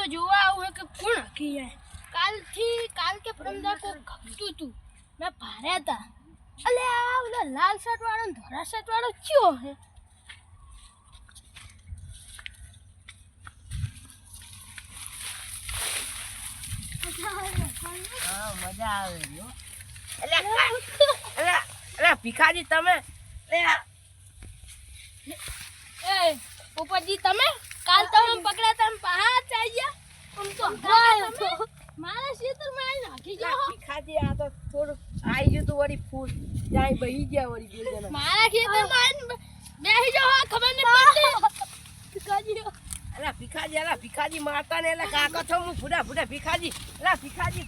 જોવા આવું કે કોણ હકી જાય કાલ કે પરમદા કો ખપતું તું મેં ભાર્યા હતા અલે આ ઓલા લાલ શર્ટ વાળો ને ધોળા શર્ટ વાળો કયો હે મજા આવે યો અલે ભીખાજી તમે એ ઉપરજી તમે કાલ તમે પકડ્યા તમે પહાડ ચાઈ ગયા આમ તો મારા ક્ષેત્રમાં આવીને નાખી જાઓ ભીખાજી આ તો થોડું આવી ગયું તું વળી ફૂલ ત્યાં બહી ગયા વળી બે જણા મારા ખેતરમાં આવીને બેસી જાઓ ખબર નહીં પડતી ભીખાજી અલા ભીખાજી મારતા ને એટલે કાકો છો હું ફૂડા ભીખાજી અલા ભીખાજી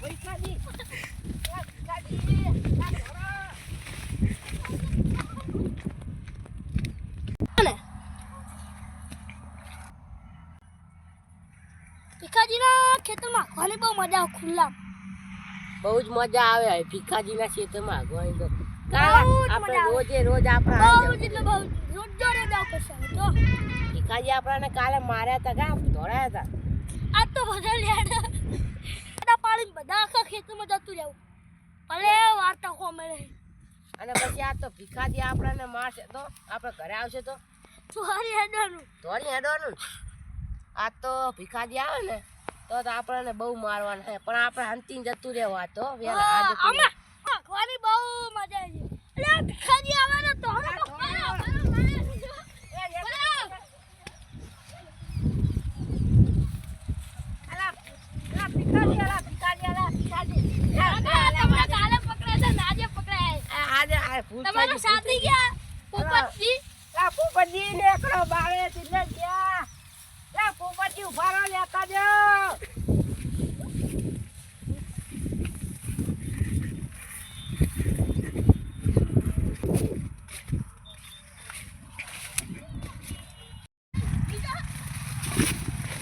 ભીખાજીના ખેતરમાં ઘણી બહુ મજા આવે ખુલ્લા બહુ જ મજા આવે ભીખાજીના ખેતરમાં આગવાની તો આપણે રોજ આપણા બહુ રોજ જોડે જાવ પડશે તો ભીખાજી આપણને કાલે માર્યા હતા કા ધોળાયા હતા આ તો બધા લેડા પાણી બધા આખા ખેતરમાં જતું રહેવું ભલે વાર્તા કોમે રહી અને પછી આ તો ભીખાજી આપણને મારશે તો આપણે ઘરે આવશે તો ધોરી હેડવાનું આ તો ભીખાજી આવે ને તો આપણને બહુ મારવાના છે પણ આપણે અંતિમ જતું રહેવું આ તો ખાવાની બહુ મજા આવી એટલે ભીખાજી આવે ને તો તમારો સાથી ગયા પોપટજી ને એકડો બાળે એટલે ગયા પોપટજી ઉભા રહો લેતા જાઓ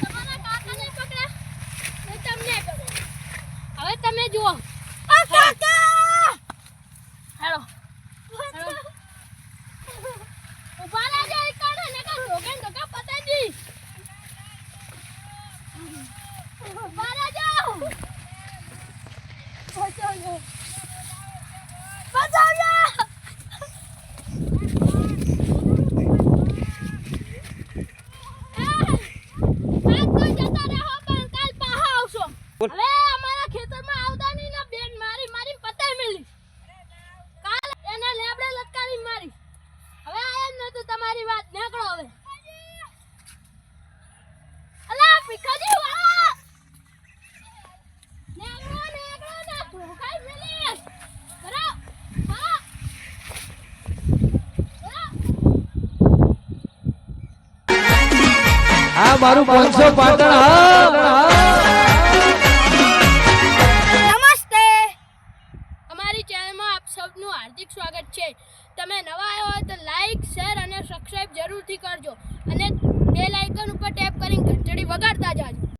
તમારા કાકાને પકડ્યા મેં તમને પકડ્યા હવે તમે જુઓ આ કાકા હેલો ઉભા રહેજો એક કાઢે ને કા રોકેન તો કા પતાજી ઉભા રહેજો બચાવજો હવે અમારા ખેતરમાં આવતા નહીં ને બેન મારી પતાઈ મેલી કાલ એને લેબડે લટકાવી મારી હવે આયા ન તો તમારી વાત નીકળો હવે અલા ભીખાજી વાળા નીકળો ના ધોકાઈ મેલી બરો આ મારું 500 પાટણ હા સૌનું હાર્દિક સ્વાગત છે તમે નવા આવ્યા હોય તો લાઈક શેર અને સબસ્ક્રાઇબ જરૂરથી કરજો અને બેલ આઇકન ઉપર ટેપ કરીને ઘંટડી વગાડતા જાજો